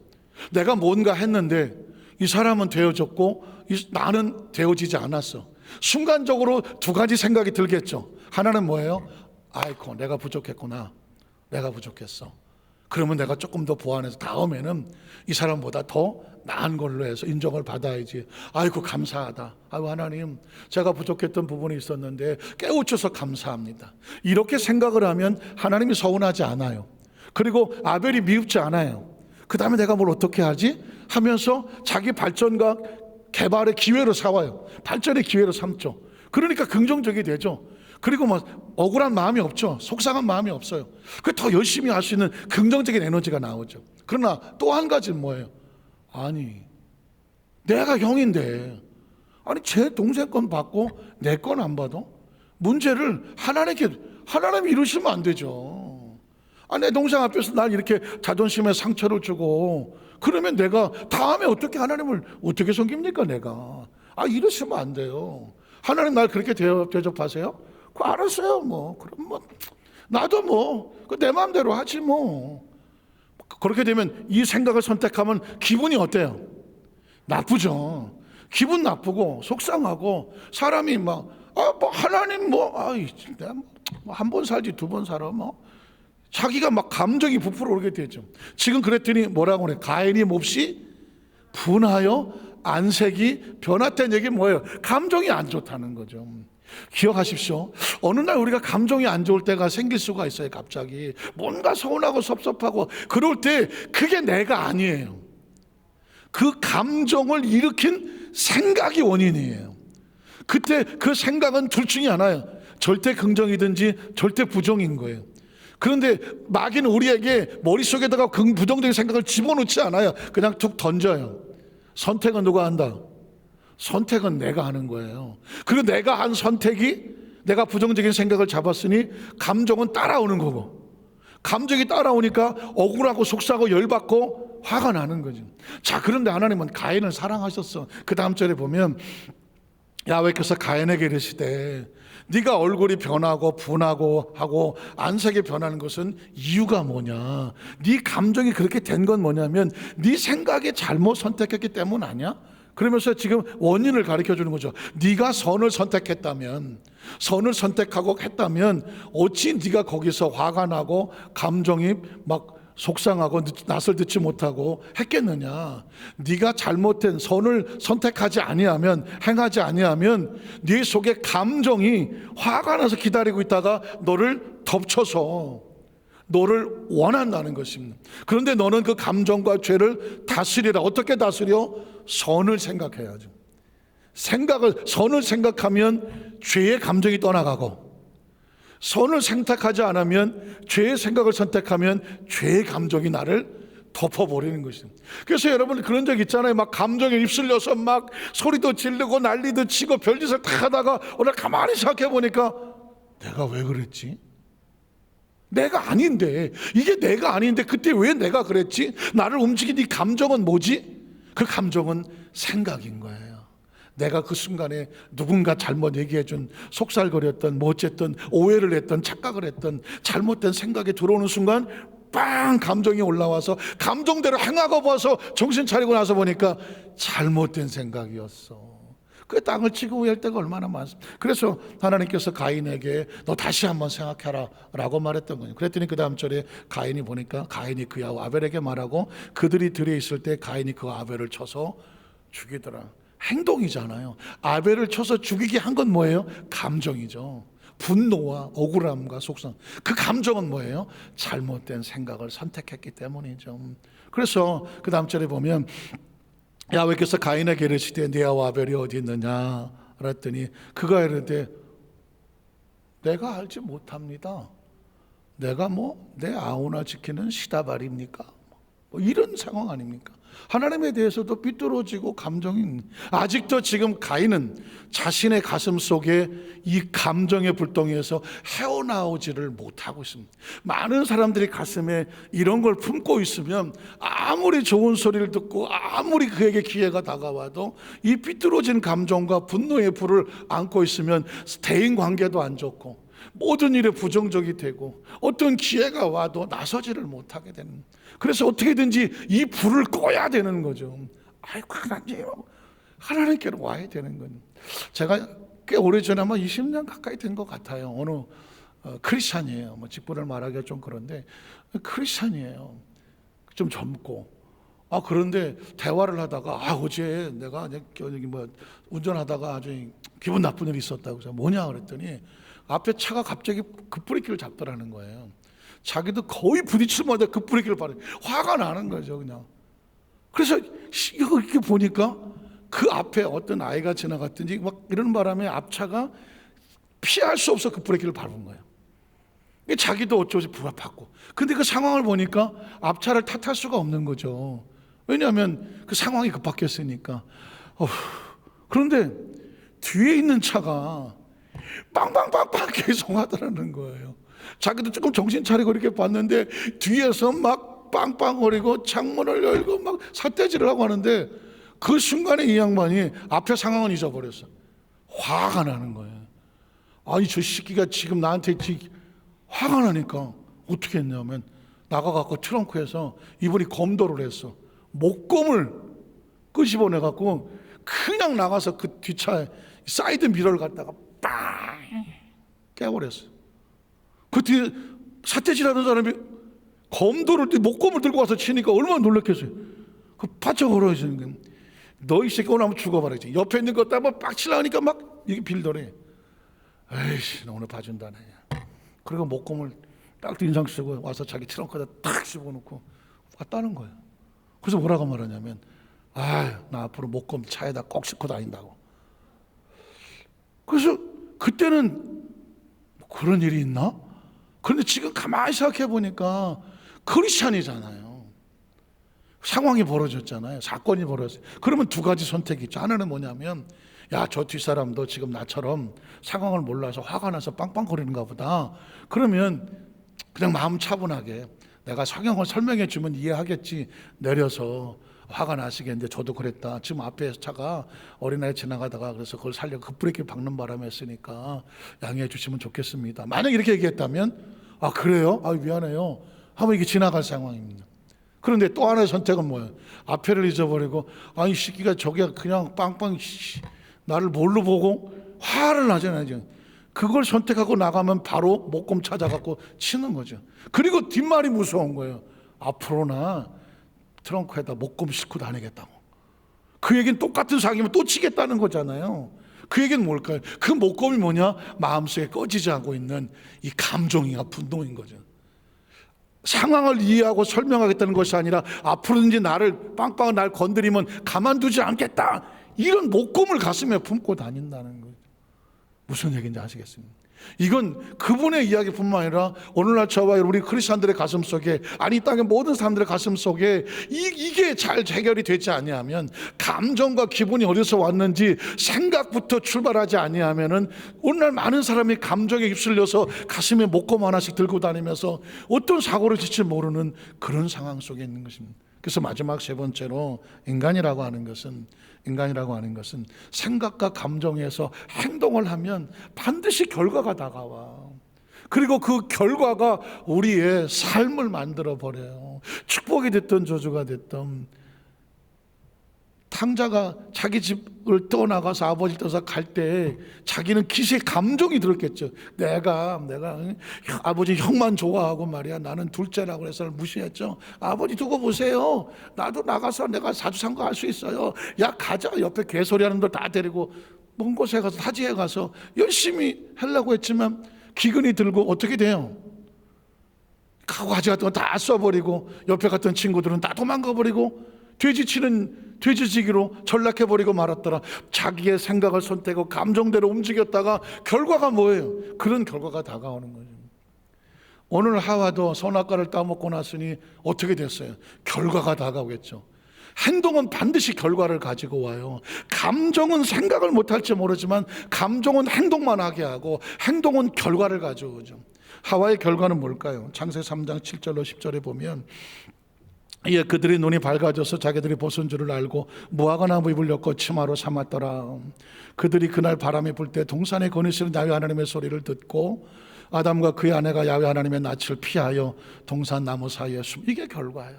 내가 뭔가 했는데 이 사람은 되어졌고 나는 되어지지 않았어. 순간적으로 두 가지 생각이 들겠죠. 하나는 뭐예요? 아이고, 내가 부족했구나. 내가 부족했어. 그러면 내가 조금 더 보완해서 다음에는 이 사람보다 더 나은 걸로 해서 인정을 받아야지. 아이고, 감사하다. 아이고, 하나님, 제가 부족했던 부분이 있었는데 깨우쳐서 감사합니다. 이렇게 생각을 하면 하나님이 서운하지 않아요. 그리고 아벨이 미흡지 않아요. 그 다음에 내가 뭘 어떻게 하지? 하면서 자기 발전과 개발의 기회로 삼아요. 발전의 기회로 삼죠. 그러니까 긍정적이 되죠. 그리고 억울한 마음이 없죠. 속상한 마음이 없어요. 그 더 열심히 할 수 있는 긍정적인 에너지가 나오죠. 그러나 또 한 가지는 뭐예요? 아니, 내가 형인데, 아니 제 동생 건 받고 내 건 안 받아? 문제를 하나님이 이루시면 안 되죠. 내 동생 앞에서 날 이렇게 자존심에 상처를 주고 그러면 내가 다음에 어떻게 하나님을 어떻게 섬깁니까? 내가 이러시면 안 돼요. 하나님 날 그렇게 대접하세요? 알았어요. 그럼 나도 내 마음대로 하지 그렇게 되면 이 생각을 선택하면 기분이 어때요? 나쁘죠. 기분 나쁘고 속상하고 사람이 하나님 한 번 살지 두 번 살아 자기가 감정이 부풀어 오르게 되죠. 지금 그랬더니 뭐라고 그래? 가인이 몹시 분하여 안색이 변화된 얘기 뭐예요? 감정이 안 좋다는 거죠. 기억하십시오. 어느 날 우리가 감정이 안 좋을 때가 생길 수가 있어요. 갑자기 뭔가 서운하고 섭섭하고 그럴 때 그게 내가 아니에요. 그 감정을 일으킨 생각이 원인이에요. 그때 그 생각은 둘 중에 하나예요. 절대 긍정이든지 절대 부정인 거예요. 그런데 마귀는 우리에게 머릿속에다가 부정적인 생각을 집어넣지 않아요. 그냥 툭 던져요. 선택은 누가 한다? 선택은 내가 하는 거예요. 그리고 내가 한 선택이, 내가 부정적인 생각을 잡았으니 감정은 따라오는 거고, 감정이 따라오니까 억울하고 속상하고 열받고 화가 나는 거죠. 자, 그런데 하나님은 가인을 사랑하셨어. 그 다음 절에 보면 야훼께서 가인에게 이르시되 네가 얼굴이 변하고 분하고 하고 안색이 변하는 것은 이유가 뭐냐? 네 감정이 그렇게 된 건 뭐냐면 네 생각에 잘못 선택했기 때문 아니야? 그러면서 지금 원인을 가르쳐 주는 거죠. 네가 선을 선택했다면, 선을 선택하고 했다면 어찌 네가 거기서 화가 나고 감정이 막 속상하고 낯을 듣지 못하고 했겠느냐? 네가 잘못된 선을 선택하지 아니하면, 행하지 아니하면 네 속에 감정이 화가 나서 기다리고 있다가 너를 덮쳐서 너를 원한다는 것입니다. 그런데 너는 그 감정과 죄를 다스리라. 어떻게 다스려? 선을 생각해야죠. 선을 생각하면 죄의 감정이 떠나가고, 선을 선택하지 않으면 죄의 생각을 선택하면 죄의 감정이 나를 덮어버리는 것입니다. 그래서 여러분 그런 적 있잖아요. 막 감정에 휩쓸려서 막 소리도 지르고 난리도 치고 별짓을 다 하다가 오늘 가만히 생각해 보니까 내가 왜 그랬지? 내가 아닌데, 이게 내가 아닌데 그때 왜 내가 그랬지? 나를 움직인 이 감정은 뭐지? 그 감정은 생각인 거예요. 내가 그 순간에 누군가 잘못 얘기해준, 속살거렸던, 뭐 어쨌든 오해를 했던, 착각을 했던 잘못된 생각이 들어오는 순간 빵 감정이 올라와서 감정대로 행하고 봐서 정신 차리고 나서 보니까 잘못된 생각이었어. 그 땅을 치고 후회할 때가 얼마나 많습니다. 그래서 하나님께서 가인에게 너 다시 한번 생각해라 라고 말했던 거예요. 그랬더니 그 다음 절에 가인이 보니까 가인이 그야 아벨에게 말하고 그들이 들에 있을 때 가인이 그 아벨을 쳐서 죽이더라. 행동이잖아요. 아벨을 쳐서 죽이게 한 건 뭐예요? 감정이죠. 분노와 억울함과 속상. 그 감정은 뭐예요? 잘못된 생각을 선택했기 때문이죠. 그래서 그 다음 절에 보면 야훼께서 가인에게 이르시되 네 아우 아벨이 어디 있느냐 그랬더니 그가 이르되 내가 알지 못합니다. 내가 뭐 내 아우나 지키는 시다발입니까? 뭐 이런 상황 아닙니까? 하나님에 대해서도 삐뚤어지고 감정이, 아직도 지금 가인은 자신의 가슴 속에 이 감정의 불덩이에서 헤어나오지를 못하고 있습니다. 많은 사람들이 가슴에 이런 걸 품고 있으면 아무리 좋은 소리를 듣고 아무리 그에게 기회가 다가와도 이 삐뚤어진 감정과 분노의 불을 안고 있으면 대인관계도 안 좋고 모든 일에 부정적이 되고 어떤 기회가 와도 나서지를 못하게 되는, 그래서 어떻게든지 이 불을 꺼야 되는 거죠. 아이고 하나님께로 와야 되는 거예요. 제가 꽤 오래전에 아마 20년 가까이 된 것 같아요. 어느 크리스찬이에요. 뭐 직분을 말하기가 좀 그런데 크리스찬이에요. 좀 젊고 그런데 대화를 하다가 어제 내가 여기 뭐 운전하다가 아주 기분 나쁜 일이 있었다고 해서 뭐냐 그랬더니 앞에 차가 갑자기 급브레이크를 잡더라는 거예요. 자기도 거의 부딪힐 만한 급브레이크를 밟아요. 화가 나는 거죠, 그냥. 그래서 이렇게 보니까 그 앞에 어떤 아이가 지나갔든지 막 이런 바람에 앞차가 피할 수 없어 급브레이크를 밟은 거예요. 자기도 어쩌지 부합하고. 근데 그 상황을 보니까 앞차를 탓할 수가 없는 거죠. 왜냐하면 그 상황이 급박했으니까. 그런데 뒤에 있는 차가 빵빵빵빵 계속 하더라는 거예요. 자기도 조금 정신 차리고 이렇게 봤는데 뒤에서 막 빵빵거리고 창문을 열고 막 삿대질을 하고 하는데 그 순간에 이 양반이 앞에 상황은 잊어버렸어. 화가 나는 거예요. 아니 저 새끼가 지금 나한테 화가 나니까 어떻게 했냐면 나가갖고 트렁크에서 이분이 검도를 했어. 목검을 끄집어내갖고 그냥 나가서 그 뒷차에 사이드 미러를 갖다가 빵 깨버렸어. 그 뒤에 삿대질하는 사람이 검도를 목검을 들고 와서 치니까 얼마나 놀랐겠어요. 그 바짝 얼어지는 거예요. 너 이 새끼 오늘 한번 죽어봐라지. 옆에 있는 것 한번 빡 치려니까 막 이게 빌더래. 에이씨 너 오늘 봐준다 네. 그리고 목검을 딱 인상 쓰고 와서 자기 트렁크에다 딱 집어넣고 왔다는 거예요. 그래서 뭐라고 말하냐면 나 앞으로 목검 차에다 꼭 싣고 다닌다고. 그래서 그때는 그런 일이 있나? 그런데 지금 가만히 생각해 보니까 크리스찬이잖아요. 상황이 벌어졌잖아요. 사건이 벌어졌어요. 그러면 두 가지 선택이 있죠. 하나는 뭐냐면, 야, 저 뒷사람도 지금 나처럼 상황을 몰라서 화가 나서 빵빵거리는가 보다. 그러면 그냥 마음 차분하게 내가 성경을 설명해 주면 이해하겠지. 내려서 화가 나시겠는데 저도 그랬다. 지금 앞에 차가 어린아이 지나가다가 그래서 그걸 살려 급브레이크 밟는 바람에 했으니까 양해해 주시면 좋겠습니다. 만약 이렇게 얘기했다면, 아, 그래요? 아, 미안해요 하면 이게 지나갈 상황입니다. 그런데 또 하나의 선택은 뭐예요? 앞에를 잊어버리고, 아이 새끼가 저게 그냥 빵빵 나를 뭘로 보고 화를 나잖아요. 그걸 선택하고 나가면 바로 목검 찾아갖고 치는 거죠. 그리고 뒷말이 무서운 거예요. 앞으로나 트렁크에다 목검 싣고 다니겠다고. 그 얘기는 똑같은 상황이면 또 치겠다는 거잖아요. 그 얘기는 뭘까요? 그 목검이 뭐냐? 마음속에 꺼지지 않고 있는 이 감정이나 분노인 거죠. 상황을 이해하고 설명하겠다는 것이 아니라 앞으로든지 나를 빵빵 날 건드리면 가만두지 않겠다, 이런 목검을 가슴에 품고 다닌다는 거예요. 무슨 얘기인지 아시겠습니까? 이건 그분의 이야기뿐만 아니라 오늘날 저와 우리 크리스천들의 가슴 속에, 아니 이 땅의 모든 사람들의 가슴 속에 이게 잘 해결이 되지 아니하면, 감정과 기분이 어디서 왔는지 생각부터 출발하지 아니하면은 오늘날 많은 사람이 감정에 휩쓸려서 가슴에 목검 하나씩 들고 다니면서 어떤 사고를 칠지 모르는 그런 상황 속에 있는 것입니다. 그래서 마지막 세 번째로 인간이라고 하는 것은 생각과 감정에서 행동을 하면 반드시 결과가 다가와. 그리고 그 결과가 우리의 삶을 만들어 버려요. 축복이 됐든 저주가 됐든. 탕자가 자기 집을 떠나가서 아버지를 떠나서 갈 때 자기는 기시의 감정이 들었겠죠. 내가 아버지 형만 좋아하고 말이야, 나는 둘째라고 해서 무시했죠. 아버지 두고 보세요, 나도 나가서 내가 사주상거 할 수 있어요. 야 가자. 옆에 개소리하는 들 다 데리고 먼 곳에 가서 타지에 가서 열심히 하려고 했지만 기근이 들고 어떻게 돼요? 가지 같은 거 다 써버리고 옆에 갔던 친구들은 다 도망가버리고 돼지지기로 전락해버리고 말았더라. 자기의 생각을 선택하고 감정대로 움직였다가 결과가 뭐예요? 그런 결과가 다가오는 거죠. 오늘 하와도 선악과를 따먹고 났으니 어떻게 됐어요? 결과가 다가오겠죠. 행동은 반드시 결과를 가지고 와요. 감정은 생각을 못할지 모르지만 감정은 행동만 하게 하고 행동은 결과를 가져오죠. 하와의 결과는 뭘까요? 창세기 3장 7절로 10절에 보면, 예, 그들의 눈이 밝아져서 자기들이 벗은 줄을 알고 무화과 나무 잎을 엮어 치마로 삼았더라. 그들이 그날 바람이 불 때 동산에 거니시는 야훼 하나님의 소리를 듣고 아담과 그의 아내가 야훼 하나님의 낯을 피하여 동산 나무 사이에 이게 결과야.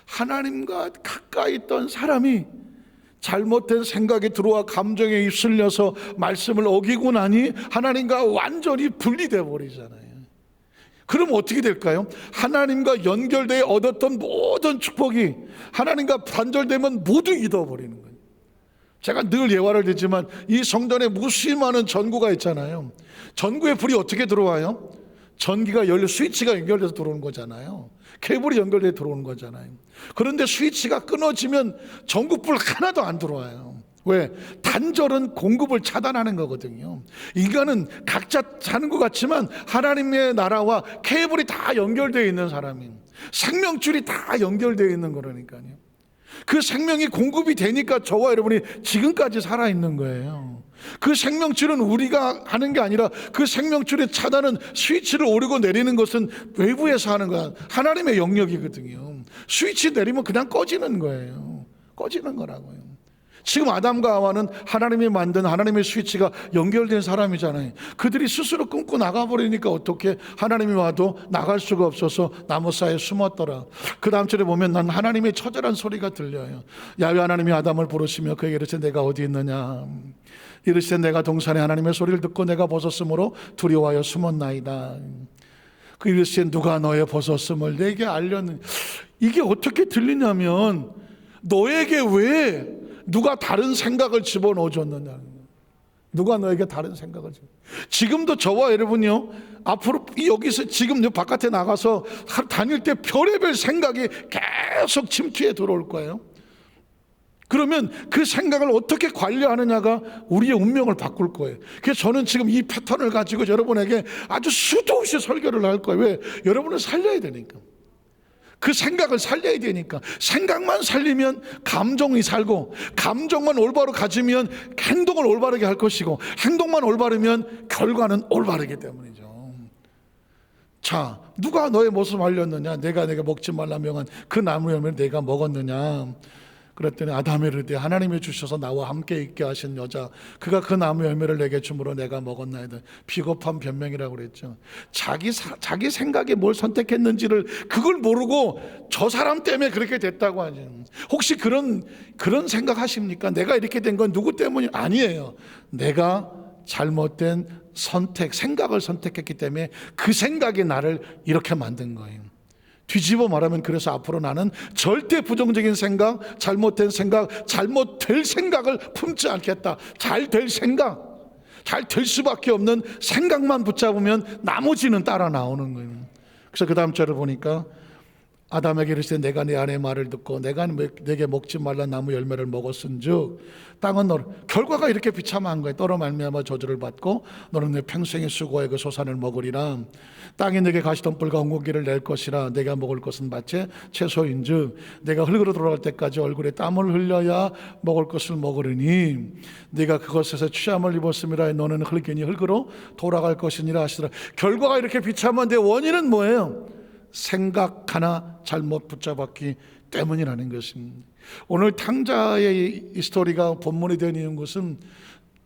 하나님과 가까이 있던 사람이 잘못된 생각이 들어와 감정에 휩쓸려서 말씀을 어기고 나니 하나님과 완전히 분리돼 버리잖아요. 그럼 어떻게 될까요? 하나님과 연결되어 얻었던 모든 축복이 하나님과 단절되면 모두 잃어버리는 거예요. 제가 늘 예화를 들지만 이 성전에 무수히 전구가 있잖아요. 전구에 불이 어떻게 들어와요? 전기가 열려 스위치가 연결돼서 들어오는 거잖아요. 케이블이 연결돼서 들어오는 거잖아요. 그런데 스위치가 끊어지면 전구불 하나도 안 들어와요. 왜? 단절은 공급을 차단하는 거거든요. 인간은 각자 사는 것 같지만 하나님의 나라와 케이블이 다 연결되어 있는 사람이, 생명줄이 다 연결되어 있는 거라니까요. 그 생명이 공급이 되니까 저와 여러분이 지금까지 살아있는 거예요. 그 생명줄은 우리가 하는 게 아니라 그 생명줄의 차단은 스위치를 오르고 내리는 것은 외부에서 하는 거야. 하나님의 영역이거든요. 스위치 내리면 그냥 꺼지는 거예요. 꺼지는 거라고요. 지금 아담과 하와는 하나님이 만든 하나님의 스위치가 연결된 사람이잖아요. 그들이 스스로 끊고 나가버리니까 어떻게, 하나님이 와도 나갈 수가 없어서 나무 사이에 숨었더라. 그 다음 절에 보면 난 하나님의 처절한 소리가 들려요. 야훼 하나님이 아담을 부르시며 그에게 이르시되 내가 어디 있느냐. 이르시되 내가 동산에 하나님의 소리를 듣고 내가 벗었으므로 두려워하여 숨었나이다. 그 이르시되 누가 너의 벗었음을 내게 알렸느냐. 이게 어떻게 들리냐면, 너에게 왜 누가 다른 생각을 집어넣어줬느냐. 누가 너에게 다른 생각을 지금도 저와 여러분이요, 앞으로 여기서 지금 바깥에 나가서 다닐 때 별의별 생각이 계속 침투해 들어올 거예요. 그러면 그 생각을 어떻게 관리하느냐가 우리의 운명을 바꿀 거예요. 그래서 저는 지금 이 패턴을 가지고 여러분에게 아주 수도 없이 설교를 할 거예요. 왜? 여러분을 살려야 되니까. 그 생각을 살려야 되니까. 생각만 살리면 감정이 살고, 감정만 올바로 가지면 행동을 올바르게 할 것이고, 행동만 올바르면 결과는 올바르기 때문이죠. 자, 누가 너의 모습을 알렸느냐? 내가 먹지 말라 명한 그 나무 열매를 내가 먹었느냐? 그랬더니 아담이 이르되 하나님이 주셔서 나와 함께 있게 하신 여자, 그가 그 나무 열매를 내게 주므로 내가 먹었나이다. 비겁한 변명이라고 그랬죠. 자기 생각에 뭘 선택했는지를 그걸 모르고 저 사람 때문에 그렇게 됐다고 하죠. 혹시 그런 생각하십니까? 내가 이렇게 된 건 누구 때문이 아니에요. 내가 잘못된 생각을 선택했기 때문에 그 생각이 나를 이렇게 만든 거예요. 뒤집어 말하면 그래서 앞으로 나는 절대 부정적인 생각, 잘못된 생각, 잘못될 생각을 품지 않겠다. 잘 될 생각, 잘 될 수밖에 없는 생각만 붙잡으면 나머지는 따라 나오는 거예요. 그래서 그 다음 절을 보니까 아담에게 이르시되 내가 내 아내의 말을 듣고 내가 내게 먹지 말라 나무 열매를 먹었은즉 땅은 너를, 결과가 이렇게 비참한 거예요. 너로 말미암아 저주를 받고 너는 내 평생의 수고의 그 소산을 먹으리라. 땅이 내게 가시덤불과 엉겅퀴를 낼 것이라. 내가 먹을 것은 마치 채소인즉 내가 흙으로 돌아갈 때까지 얼굴에 땀을 흘려야 먹을 것을 먹으리니 네가 그것에서 취함을 입었음이라. 너는 흙이니 흙으로 돌아갈 것이니라 하시더라. 결과가 이렇게 비참한데 원인은 뭐예요? 생각 하나 잘못 붙잡았기 때문이라는 것입니다. 오늘 탕자의 이 스토리가 본문이 된 이유는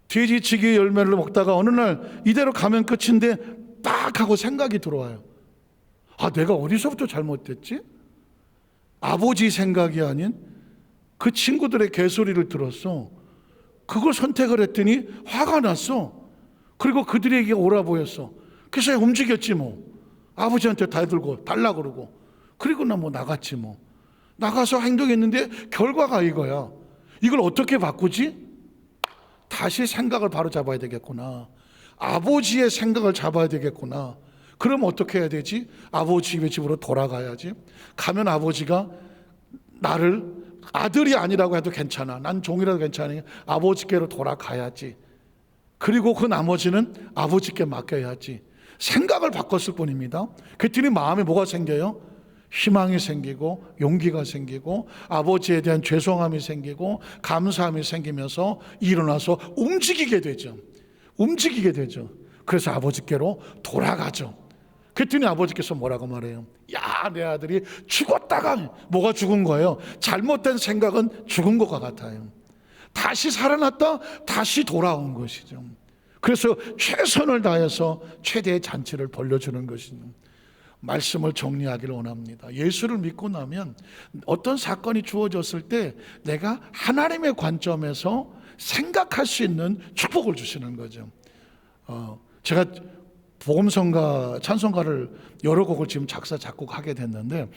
돼지치기 열매를 먹다가 어느 날 이대로 가면 끝인데 딱 하고 생각이 들어와요. 아, 내가 어디서부터 잘못됐지? 아버지 생각이 아닌 그 친구들의 개소리를 들었어. 그걸 선택을 했더니 화가 났어. 그리고 그들에게 옳아 보였어. 그래서 움직였지 뭐. 아버지한테 다 들고 달라 그러고, 그리고 나 뭐 나갔지 뭐. 나가서 행동했는데 결과가 이거야. 이걸 어떻게 바꾸지? 다시 생각을 바로 잡아야 되겠구나. 아버지의 생각을 잡아야 되겠구나. 그럼 어떻게 해야 되지? 아버지 집으로 돌아가야지. 가면 아버지가 나를 아들이 아니라고 해도 괜찮아. 난 종이라도 괜찮으니까 아버지께로 돌아가야지. 그리고 그 나머지는 아버지께 맡겨야지. 생각을 바꿨을 뿐입니다. 그랬더니 마음에 뭐가 생겨요? 희망이 생기고 용기가 생기고 아버지에 대한 죄송함이 생기고 감사함이 생기면서 일어나서 움직이게 되죠. 그래서 아버지께로 돌아가죠. 그랬더니 아버지께서 뭐라고 말해요? 야, 내 아들이 죽었다가 뭐가 죽은 거예요? 잘못된 생각은 죽은 것과 같아요. 다시 살아났다, 다시 돌아온 것이죠. 그래서 최선을 다해서 최대의 잔치를 벌려주는 것입니다. 말씀을 정리하기를 원합니다. 예수를 믿고 나면 어떤 사건이 주어졌을 때 내가 하나님의 관점에서 생각할 수 있는 축복을 주시는 거죠. 제가 복음성가, 찬송가를 여러 곡을 지금 작사, 작곡하게 됐는데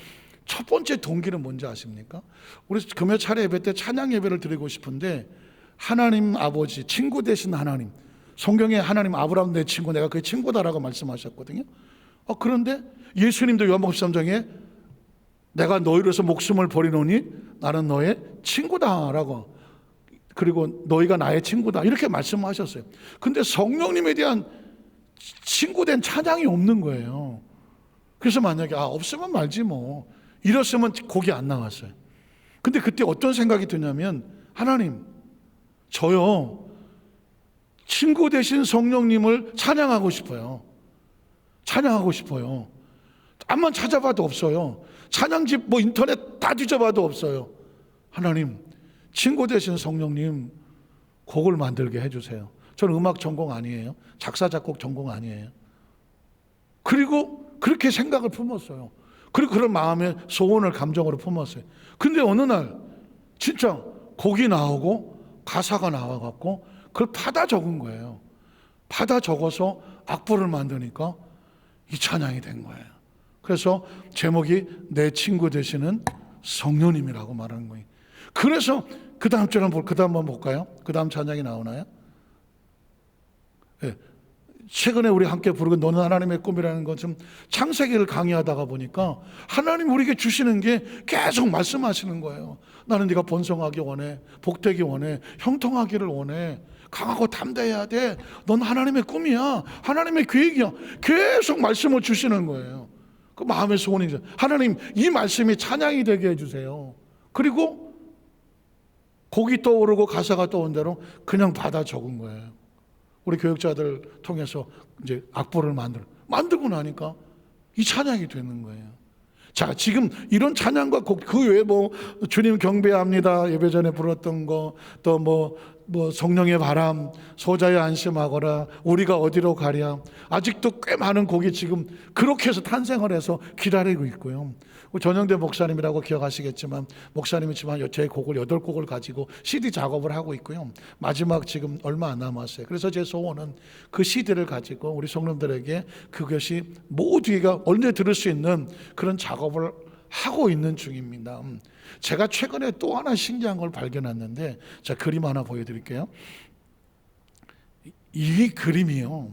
첫 번째 동기는 뭔지 아십니까? 우리 금요 차례 예배 때 찬양 예배를 드리고 싶은데 하나님 아버지, 친구 되신 하나님, 성경에 하나님 아브라함 내 친구, 내가 그의 친구다라고 말씀하셨거든요. 그런데 예수님도 요한복음 13장에 내가 너희를 위해서 목숨을 버리노니 나는 너의 친구다라고, 그리고 너희가 나의 친구다 이렇게 말씀하셨어요. 근데 성령님에 대한 친구된 찬양이 없는 거예요. 그래서 만약에 없으면 말지 뭐 이랬으면 곡이 안 나왔어요. 근데 그때 어떤 생각이 드냐면 하나님, 저요 친구 되신 성령님을 찬양하고 싶어요. 암만 찾아봐도 없어요. 찬양집 뭐 인터넷 다 뒤져봐도 없어요. 하나님, 친구 되신 성령님 곡을 만들게 해주세요. 저는 음악 전공 아니에요. 작사 작곡 전공 아니에요. 그리고 그렇게 생각을 품었어요. 그리고 그런 마음의 소원을 감정으로 품었어요. 근데 어느 날 진짜 곡이 나오고 가사가 나와갖고 그걸 받아 적은 거예요. 받아 적어서 악보를 만드니까 이 찬양이 된 거예요. 그래서 제목이 내 친구 되시는 성령님이라고 말하는 거예요. 그래서 그 다음 절은 그 다음 한번 볼까요? 그 다음 찬양이 나오나요? 네. 최근에 우리 함께 부르고 너는 하나님의 꿈이라는 것은 창세기를 강의하다가 보니까 하나님 우리에게 주시는 게 계속 말씀하시는 거예요. 나는 네가 번성하기 원해, 복되기 원해, 형통하기를 원해, 강하고 담대해야 돼. 넌 하나님의 꿈이야, 하나님의 계획이야. 계속 말씀을 주시는 거예요. 그 마음의 소원이죠. 하나님, 이 말씀이 찬양이 되게 해주세요. 그리고 곡이 떠오르고 가사가 떠온 대로 그냥 받아 적은 거예요. 우리 교육자들 통해서 이제 악보를 만들고 나니까 이 찬양이 되는 거예요. 자, 지금 이런 찬양과 곡, 그 외에 뭐 주님 경배합니다 예배 전에 불렀던 거, 또 뭐 성령의 바람, 소자의 안심하거라, 우리가 어디로 가랴, 아직도 꽤 많은 곡이 지금 그렇게 해서 탄생을 해서 기다리고 있고요. 전영대 목사님이라고 기억하시겠지만 목사님이지만 제 곡을 8곡을 가지고 CD 작업을 하고 있고요. 마지막 지금 얼마 안 남았어요. 그래서 제 소원은 그 CD를 가지고 우리 성도들에게 그것이 모두가 언제 들을 수 있는 그런 작업을 하고 있는 중입니다. 제가 최근에 또 하나 신기한 걸 발견했는데, 자, 그림 하나 보여드릴게요. 이 그림이요,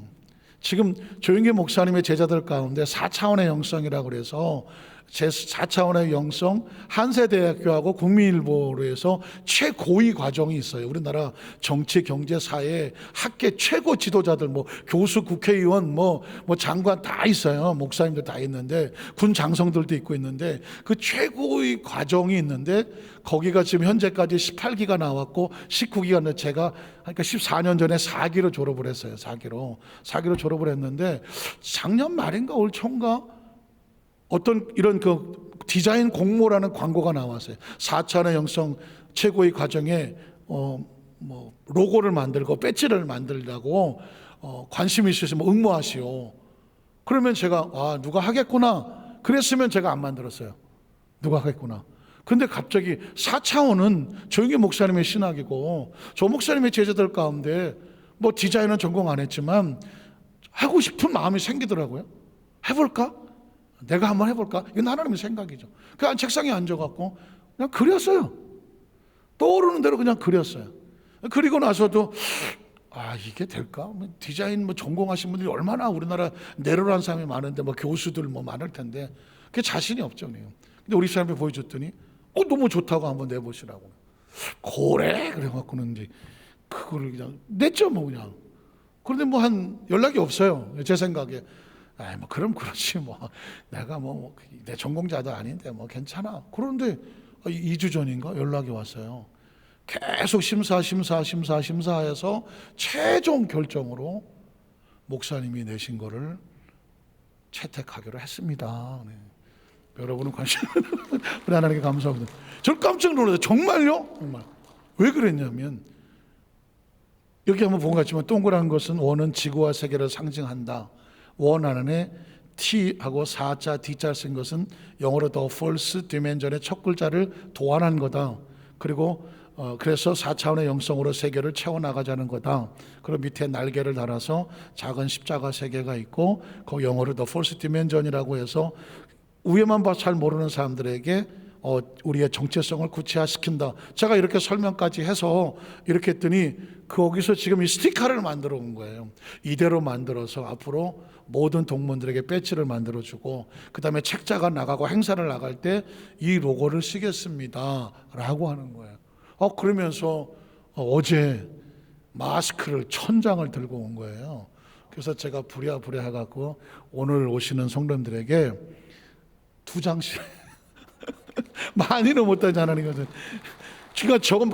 지금 조영기 목사님의 제자들 가운데 4차원의 영성이라고 그래서 제 4차원의 영성 한세대학교하고 국민일보로 해서 최고위 과정이 있어요. 우리나라 정치, 경제, 사회, 학계 최고 지도자들, 뭐 교수, 국회의원, 뭐 장관 다 있어요. 목사님들 다 있는데, 군 장성들도 있고 있는데, 그 최고위 과정이 있는데 거기가 지금 현재까지 18기가 나왔고 19기가, 제가 그러니까 14년 전에 4기로 졸업을 했어요. 4기로 졸업을 했는데, 작년 말인가 올 초인가 어떤 이런 그 디자인 공모라는 광고가 나왔어요. 4차원의 영성 최고의 과정에 뭐 로고를 만들고 배지를 만들라고 관심이 있으시면 응모하시오. 그러면 제가 누가 하겠구나 그랬으면 제가 안 만들었어요. 누가 하겠구나. 근데 갑자기 4차원은 조영기 목사님의 신학이고 조 목사님의 제자들 가운데 뭐 디자인은 전공 안 했지만 하고 싶은 마음이 생기더라고요. 해볼까? 내가 한번 해볼까? 이건 하나님의 생각이죠. 그냥 책상에 앉아갖고 그냥 그렸어요. 떠오르는 대로 그냥 그렸어요. 그리고 나서도 이게 될까? 디자인 전공하신 분들이 얼마나 우리나라 내로란 사람이 많은데, 교수들 많을 텐데 그게 자신이 없죠. 근데 우리 사람이 보여줬더니 너무 좋다고 한번 내보시라고. 그래 그래갖고는 이제 그걸 그냥 냈죠. 그냥. 그런데 한 연락이 없어요. 제 생각에. 그럼 그렇지 내가 내 전공자도 아닌데 괜찮아. 그런데 2주 전인가 연락이 왔어요. 계속 심사해서 최종 결정으로 목사님이 내신 거를 채택하기로 했습니다. 네. 여러분은 관심 우리 하나님께 감사합니다. 저는 깜짝 놀랐어요. 정말요? 정말. 왜 그랬냐면 여기 한번 본 것 같지만 동그란 것은 원은 지구와 세계를 상징한다. 원 안에 T하고 4자 D자 쓴 것은 영어로 The First Dimension의 첫 글자를 도안한 거다. 그리고 그래서 4차원의 영성으로 세계를 채워나가자는 거다. 그리고 밑에 날개를 달아서 작은 십자가 3개가 있고 그 영어로 The First Dimension이라고 해서 위에만 봐서 잘 모르는 사람들에게 우리의 정체성을 구체화시킨다. 제가 이렇게 설명까지 해서 이렇게 했더니 거기서 지금 이 스티커를 만들어 온 거예요. 이대로 만들어서 앞으로 모든 동문들에게 배지를 만들어주고 그 다음에 책자가 나가고 행사를 나갈 때 이 로고를 쓰겠습니다 라고 하는 거예요. 그러면서 어제 마스크를 1000장을 들고 온 거예요. 그래서 제가 부랴부랴 해갖고 오늘 오시는 성도님들에게 2장씩 많이는 못하지 하나님은.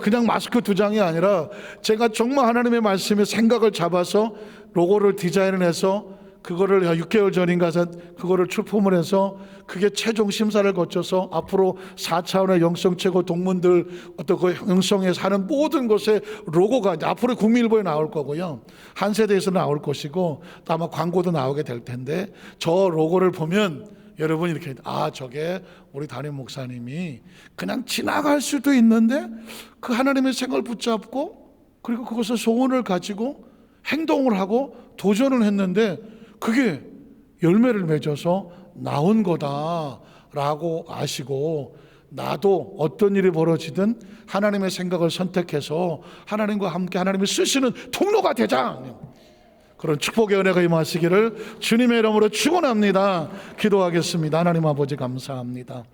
그냥 마스크 2장이 아니라 제가 정말 하나님의 말씀에 생각을 잡아서 로고를 디자인을 해서 그거를 6개월 전인가 그거를 출품을 해서 그게 최종 심사를 거쳐서 앞으로 4차원의 영성 최고 동문들 어떤 그 영성에 사는 모든 곳에 로고가 앞으로 국민일보에 나올 거고요. 한세대에서 나올 것이고 또 아마 광고도 나오게 될 텐데 저 로고를 보면 여러분이 이렇게 저게 우리 담임 목사님이 그냥 지나갈 수도 있는데 그 하나님의 생각을 붙잡고 그리고 그것을 소원을 가지고 행동을 하고 도전을 했는데 그게 열매를 맺어서 나온 거다라고 아시고 나도 어떤 일이 벌어지든 하나님의 생각을 선택해서 하나님과 함께 하나님을 쓰시는 통로가 되자. 그런 축복의 은혜가 임하시기를 주님의 이름으로 축원합니다. 기도하겠습니다. 하나님 아버지 감사합니다.